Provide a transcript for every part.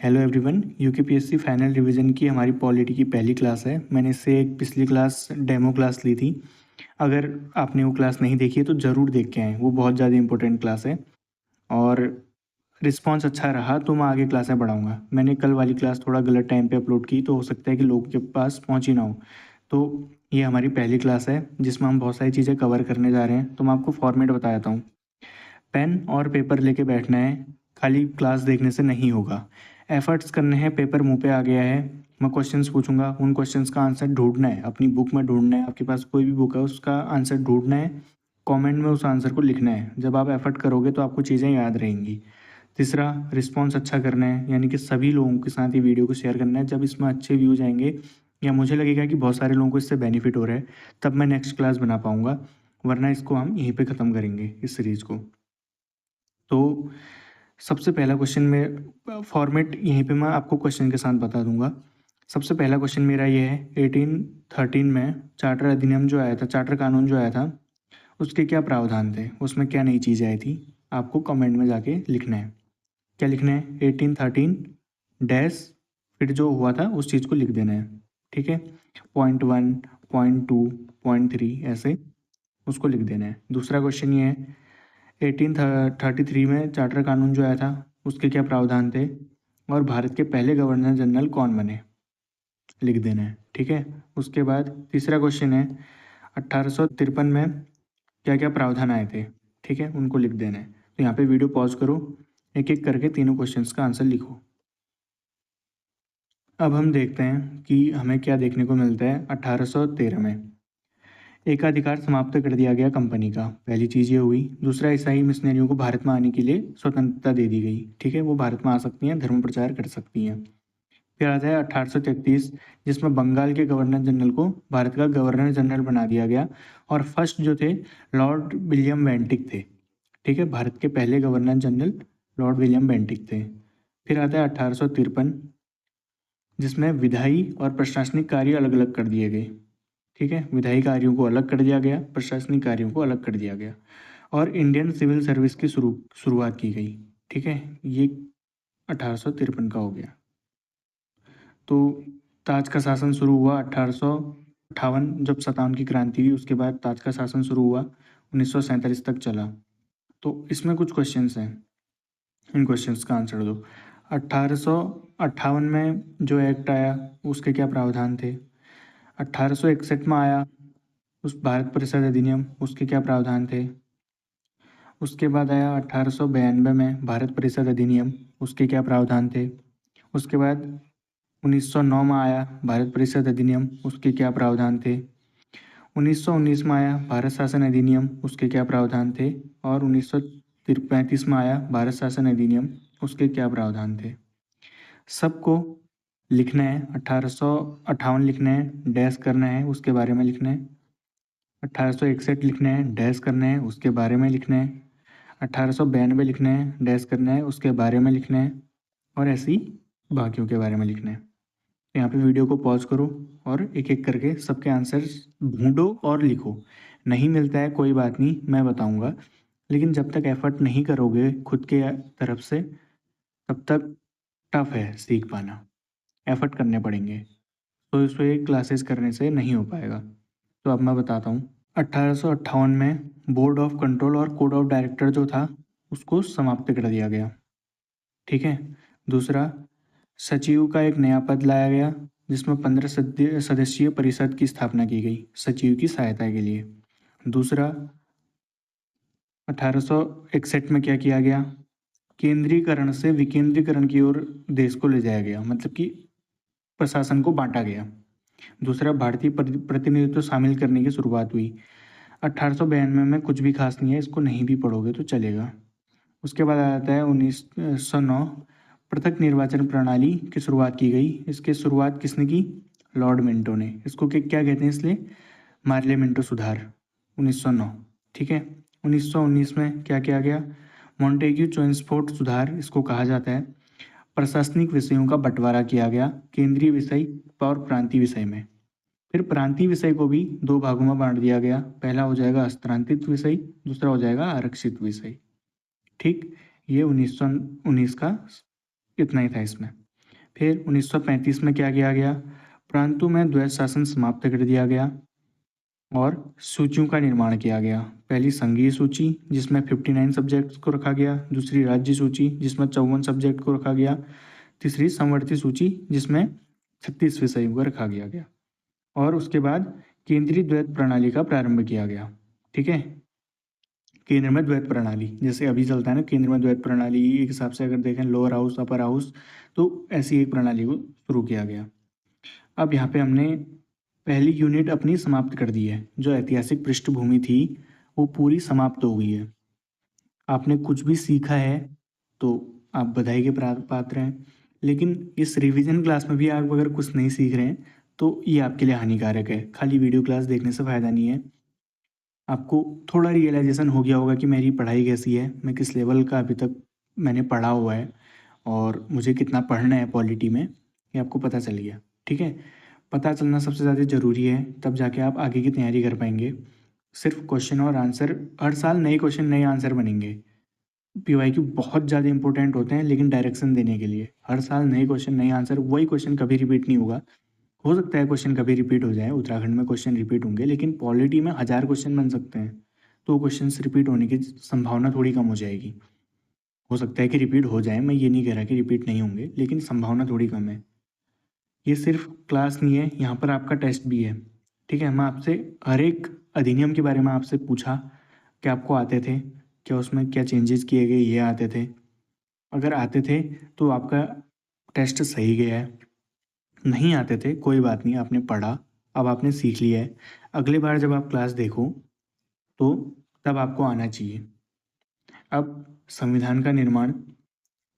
Hello everyone, UKPSC final revision की हमारी polity की पहली क्लास है। मैंने इससे एक पिछली क्लास डेमो क्लास ली थी। अगर आपने वो क्लास नहीं देखी है तो ज़रूर देख के आएँ, वो बहुत ज़्यादा इंपॉर्टेंट क्लास है और रिस्पांस अच्छा रहा तो मैं आगे क्लासें बढ़ाऊँगा। मैंने कल वाली क्लास थोड़ा गलत टाइम पे अपलोड की तो हो सकता है कि लोगों के पास पहुँच ही ना हो। तो ये हमारी पहली क्लास है जिसमें हम बहुत सारी चीज़ें कवर करने जा रहे हैं। तो मैं आपको फॉर्मेट बता देता हूँ। पेन और पेपर लेके बैठना है, खाली क्लास देखने से नहीं होगा। एफर्ट्स करने हैं, पेपर मुंह पे आ गया है, मैं क्वेश्चंस पूछूंगा, उन क्वेश्चंस का आंसर ढूंढना है, अपनी बुक में ढूंढना है। आपके पास कोई भी बुक है उसका आंसर ढूंढना है, कमेंट में उस आंसर को लिखना है। जब आप एफर्ट करोगे तो आपको चीज़ें याद रहेंगी। तीसरा, रिस्पॉन्स अच्छा करना है, यानी कि सभी लोगों के साथ ये वीडियो को शेयर करना है। जब इसमें अच्छे व्यूज आएंगे या मुझे लगेगा कि बहुत सारे लोगों को इससे बेनिफिट हो रहा है, तब मैं नेक्स्ट क्लास बना पाऊँगा, वरना इसको हम यहीं पे ख़त्म करेंगे इस सीरीज़ को। तो सबसे पहला क्वेश्चन में फॉर्मेट यहीं पे मैं आपको क्वेश्चन के साथ बता दूंगा। सबसे पहला क्वेश्चन मेरा ये है, 1813 में चार्टर अधिनियम जो आया था, चार्टर कानून जो आया था, उसके क्या प्रावधान थे, उसमें क्या नई चीज़ें आई थी। आपको कमेंट में जाके लिखना है। क्या लिखना है? 1813 डैश, फिर जो हुआ था उस चीज़ को लिख देना है। ठीक है, .1, .2, .3 ऐसे उसको लिख देना है। दूसरा क्वेश्चन ये है, 1833 में चार्टर कानून जो आया था उसके क्या प्रावधान थे और भारत के पहले गवर्नर जनरल कौन बने, लिख देना है। ठीक है, उसके बाद तीसरा क्वेश्चन है, 1853 में क्या क्या प्रावधान आए थे, ठीक है, उनको लिख देना है। तो यहाँ पे वीडियो पॉज करो, एक एक करके तीनों क्वेश्चंस का आंसर लिखो। अब हम देखते हैं कि हमें क्या देखने को मिलता है। 1813 में एकाधिकार समाप्त कर दिया गया कंपनी का, पहली चीज़ ये हुई। दूसरा, ईसाई मिशनरियों को भारत में आने के लिए स्वतंत्रता दे दी गई। ठीक है, वो भारत में आ सकती हैं, धर्म प्रचार कर सकती हैं। फिर आता है 1833, जिसमें बंगाल के गवर्नर जनरल को भारत का गवर्नर जनरल बना दिया गया और फर्स्ट जो थे लॉर्ड विलियम बेंटिक थे। ठीक है, भारत के पहले governor general Lord William Bentinck थे। फिर आता है 1853, जिसमें विधायी और प्रशासनिक कार्य अलग अलग कर दिए गए। ठीक है, विधायी कार्यों को अलग कर दिया गया, प्रशासनिक कार्यों को अलग कर दिया गया और इंडियन सिविल सर्विस की शुरुआत की गई। ठीक है, ये 1853 का हो गया। तो ताज का शासन शुरू हुआ 1858, जब 57 की क्रांति हुई उसके बाद ताज का शासन शुरू हुआ, 1947 तक चला। तो इसमें कुछ क्वेश्चंस हैं, इन क्वेश्चंस का आंसर दो। 1858 में जो एक्ट आया उसके क्या प्रावधान थे। 1861 में आया उस भारत परिषद अधिनियम, उसके क्या प्रावधान थे। उसके बाद आया 1892 में भारत परिषद अधिनियम, उसके क्या प्रावधान थे। उसके बाद 1909 में आया भारत परिषद अधिनियम, उसके क्या प्रावधान थे। 1919 में आया भारत शासन अधिनियम, उसके क्या प्रावधान थे। और 1935 में आया भारत शासन अधिनियम, उसके क्या प्रावधान थे। सबको लिखना है। 1858 लिखना है, डैश करना है, उसके बारे में लिखना है। 1861 लिखना है, डैश करना है, उसके बारे में लिखना है। 1892 लिखना है, डैश करना है, उसके बारे में लिखना है। और ऐसे ही बाकियों के बारे में लिखना है। तो यहाँ पे वीडियो को पॉज करो और एक एक करके सबके आंसर्स ढूंढो और लिखो। नहीं मिलता है कोई बात नहीं, मैं बताऊँगा, लेकिन जब तक एफर्ट नहीं करोगे खुद के तरफ से तब तक टफ है सीख पाना। एफर्ट करने पड़ेंगे, तो इसको क्लासेस करने से नहीं हो पाएगा। तो अब मैं बताता हूँ। 1858 में बोर्ड ऑफ कंट्रोल और कोड ऑफ डायरेक्टर जो था उसको समाप्त कर दिया गया। ठीक है, दूसरा, सचिव का एक नया पद लाया गया जिसमें 15 सदस्यीय परिषद की स्थापना की गई सचिव की सहायता के लिए। दूसरा, 1861 में क्या किया गया, केंद्रीकरण से विकेंद्रीकरण की ओर देश को ले जाया गया, मतलब कि प्रशासन को बांटा गया। दूसरा, भारतीय प्रतिनिधित्व शामिल करने की शुरुआत हुई। 1892 में कुछ भी खास नहीं है, इसको नहीं भी पढ़ोगे तो चलेगा। उसके बाद आ जाता है 1909, पृथक निर्वाचन प्रणाली की शुरुआत की गई। इसकी शुरुआत किसने की? लॉर्ड मिंटो ने। इसको क्या कहते हैं इसलिए? मार्लियामेंटो सुधार, 1909। ठीक है, 1919 में क्या किया गया? मॉन्टेग्यू चेम्सफोर्ड सुधार इसको कहा जाता है। प्रशासनिक विषयों का बंटवारा किया गया केंद्रीय विषय और प्रांतीय विषय में। फिर प्रांतीय विषय को भी दो भागों में बांट दिया गया, पहला हो जाएगा हस्तांतरित विषय, दूसरा हो जाएगा आरक्षित विषय। ठीक, ये 1919 का इतना ही था इसमें। फिर 1935 में क्या किया गया? प्रांतों में द्वैत शासन समाप्त कर दिया गया और सूचियों का निर्माण किया गया। पहली संघीय सूची जिसमें 59 सब्जेक्ट्स को रखा गया, दूसरी राज्य सूची जिसमें 54 सब्जेक्ट को रखा गया, तीसरी समवर्ती सूची जिसमें 36 विषयों को रखा गया और उसके बाद केंद्रीय द्वैत प्रणाली का प्रारंभ किया गया। ठीक है, केंद्र में द्वैत प्रणाली जैसे अभी चलता है ना, केंद्र में द्वैत प्रणाली एक हिसाब से अगर देखें लोअर हाउस अपर हाउस, तो ऐसी एक प्रणाली को शुरू किया गया। अब यहाँ पे हमने पहली यूनिट अपनी समाप्त कर दी है। जो ऐतिहासिक पृष्ठभूमि थी वो पूरी समाप्त हो गई है। आपने कुछ भी सीखा है तो आप बधाई के पात्र हैं, लेकिन इस रिवीजन क्लास में भी आप अगर कुछ नहीं सीख रहे हैं तो ये आपके लिए हानिकारक है। खाली वीडियो क्लास देखने से फ़ायदा नहीं है। आपको थोड़ा रियलाइजेशन हो गया होगा कि मेरी पढ़ाई कैसी है, मैं किस लेवल का अभी तक मैंने पढ़ा हुआ है और मुझे कितना पढ़ना है पॉलिटी में, ये आपको पता चल गया। ठीक है, पता चलना सबसे ज़्यादा ज़रूरी है, तब जाके आप आगे की तैयारी कर पाएंगे। सिर्फ क्वेश्चन और आंसर, हर साल नए क्वेश्चन नए आंसर बनेंगे। पीवाईक्यू बहुत ज़्यादा इंपॉर्टेंट होते हैं लेकिन डायरेक्शन देने के लिए। हर साल नए क्वेश्चन नए आंसर, वही क्वेश्चन कभी रिपीट नहीं होगा। हो सकता है क्वेश्चन कभी रिपीट हो जाए, उत्तराखंड में क्वेश्चन रिपीट होंगे, लेकिन पॉलिटी में 1000 क्वेश्चन बन सकते हैं, तो क्वेश्चन रिपीट होने की संभावना थोड़ी कम हो जाएगी। हो सकता है कि रिपीट हो जाए, मैं ये नहीं कह रहा कि रिपीट नहीं होंगे, लेकिन संभावना थोड़ी कम है। ये सिर्फ क्लास नहीं है, यहाँ पर आपका टेस्ट भी है। ठीक है, मैं आपसे हर एक अधिनियम के बारे में आपसे पूछा कि आपको आते थे क्या, उसमें क्या चेंजेस किए गए, ये आते थे। अगर आते थे तो आपका टेस्ट सही गया है, नहीं आते थे कोई बात नहीं, आपने पढ़ा, अब आपने सीख लिया है। अगली बार जब आप क्लास देखो तो तब आपको आना चाहिए। अब संविधान का निर्माण,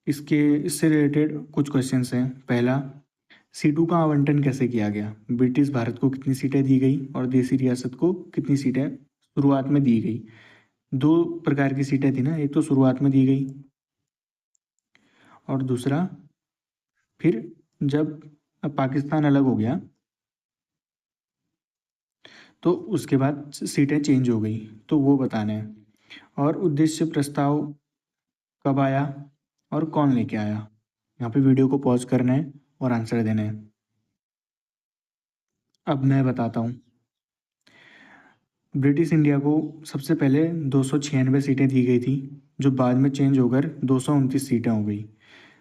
इससे रिलेटेड कुछ क्वेश्चंस हैं। पहला, सीटों का आवंटन कैसे किया गया? ब्रिटिश भारत को कितनी सीटें दी गई और देसी रियासत को कितनी सीटें शुरुआत में दी गई? 2 प्रकार की सीटें थी ना, एक तो शुरुआत में दी गई और दूसरा फिर जब पाकिस्तान अलग हो गया तो उसके बाद सीटें चेंज हो गई, तो वो बताना है। और उद्देश्य प्रस्ताव कब आया और कौन लेके आया? यहाँ पे वीडियो को पॉज करना है और आंसर देना है। अब मैं बताता हूँ। ब्रिटिश इंडिया को सबसे पहले 296 सीटें दी गई थी, जो बाद में चेंज होकर 229 सीटें हो गई।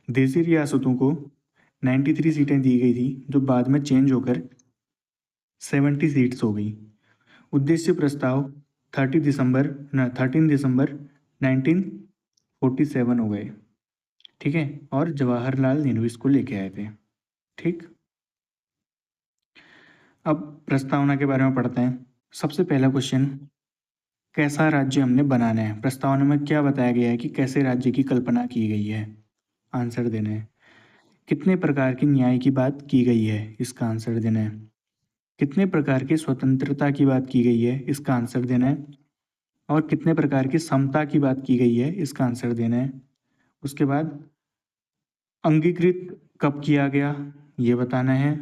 देसी रियासतों को 93 सीटें दी गई थी, जो बाद में चेंज होकर 70 सीट्स हो गई। उद्देश्य प्रस्ताव 13 दिसंबर 1947 हो गए। ठीक है, और जवाहरलाल नेहरू इसको लेके आए थे। ठीक, अब प्रस्तावना के बारे में पढ़ते हैं। सबसे पहला क्वेश्चन, कैसा राज्य हमने बनाना है? प्रस्तावना में क्या बताया गया है कि कैसे राज्य की कल्पना की गई है? आंसर देना है। कितने प्रकार की न्याय की बात की गई है? इसका आंसर देना है। कितने प्रकार की स्वतंत्रता की बात की गई है? इसका आंसर देना है। और कितने प्रकार की समता की बात की गई है? इसका आंसर देना है। उसके बाद अंगीकृत कब किया गया, ये बताना है।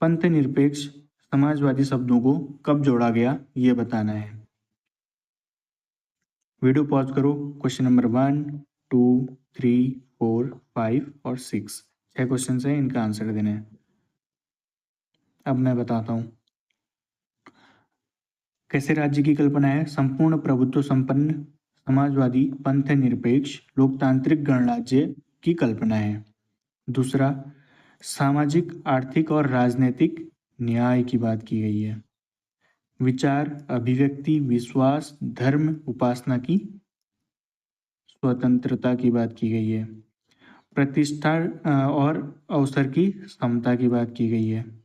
पंथ निरपेक्ष समाजवादी शब्दों को कब जोड़ा गया, ये बताना है। वीडियो पॉज करो। क्वेश्चन नंबर 1, 2, 3, 4, 5 और 6, 6 क्वेश्चन है, इनका आंसर देना है। अब मैं बताता हूँ कैसे राज्य की कल्पना है। संपूर्ण प्रभुत्व संपन्न समाजवादी पंथ निरपेक्ष लोकतांत्रिक गणराज्य की कल्पना है। दूसरा, सामाजिक आर्थिक और राजनीतिक न्याय की बात की गई है। विचार अभिव्यक्ति विश्वास धर्म उपासना की स्वतंत्रता की बात की गई है। प्रतिष्ठा और अवसर की समता की बात की गई है।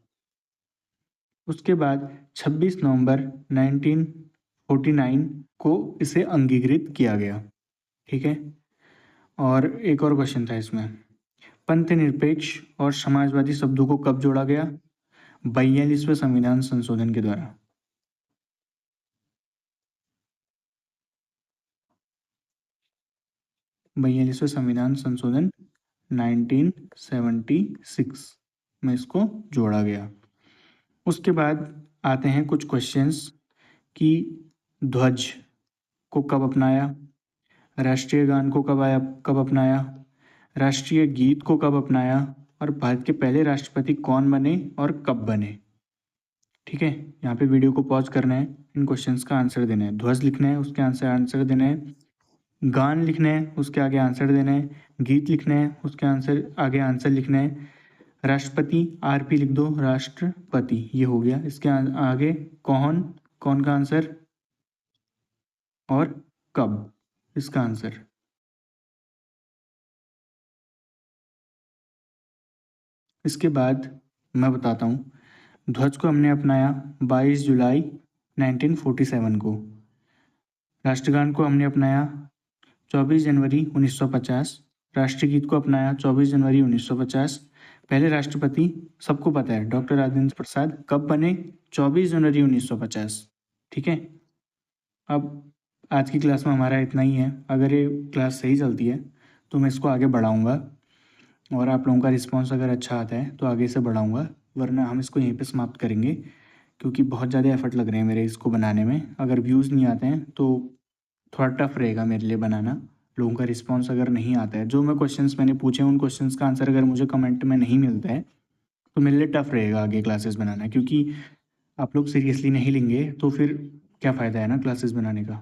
उसके बाद 26 नवंबर 1949 को इसे अंगीकृत किया गया। ठीक है, और एक और क्वेश्चन था इसमें, पंथ निरपेक्ष और समाजवादी शब्दों को कब जोड़ा गया? 42वें संविधान संशोधन के द्वारा। बयालीसवें संविधान संशोधन 1976 में इसको जोड़ा गया। उसके बाद आते हैं कुछ क्वेश्चंस कि ध्वज को कब अपनाया, राष्ट्रीय गान को कब अपनाया, राष्ट्रीय गीत को कब अपनाया और भारत के पहले राष्ट्रपति कौन बने और कब बने। ठीक है, यहाँ पे वीडियो को पॉज करना है, इन क्वेश्चंस का आंसर देना है। ध्वज लिखना है, उसके आंसर देना है। गान लिखना है, उसके आगे आंसर देना है। गीत लिखना है, उसके आगे आंसर लिखना है। राष्ट्रपति आरपी लिख दो, राष्ट्रपति ये हो गया। इसके आगे कौन, कौन का आंसर, और कब इसका आंसर। इसके बाद मैं बताता हूँ, ध्वज को हमने अपनाया 22 जुलाई 1947 को। राष्ट्रगान को हमने अपनाया 24 जनवरी 1950। राष्ट्रीय गीत को अपनाया 24 जनवरी 1950। पहले राष्ट्रपति सबको पता है, डॉक्टर राजेंद्र प्रसाद, कब बने, 24 जनवरी 1950। ठीक है, अब आज की क्लास में हमारा इतना ही है। अगर ये क्लास सही चलती है तो मैं इसको आगे बढ़ाऊँगा, और आप लोगों का रिस्पॉन्स अगर अच्छा आता है तो आगे से बढ़ाऊँगा, वरना हम इसको यहीं पे समाप्त करेंगे, क्योंकि बहुत ज़्यादा एफर्ट लग रहे हैं मेरे इसको बनाने में। अगर व्यूज़ नहीं आते हैं तो थोड़ा टफ रहेगा मेरे लिए बनाना। लोगों का रिस्पॉन्स अगर नहीं आता है, जो मैं क्वेश्चंस मैंने पूछे उन क्वेश्चंस का आंसर अगर मुझे कमेंट में नहीं मिलता है तो मेरे लिए टफ रहेगा आगे क्लासेस बनाना, क्योंकि आप लोग सीरियसली नहीं लेंगे तो फिर क्या फ़ायदा है ना क्लासेस बनाने का।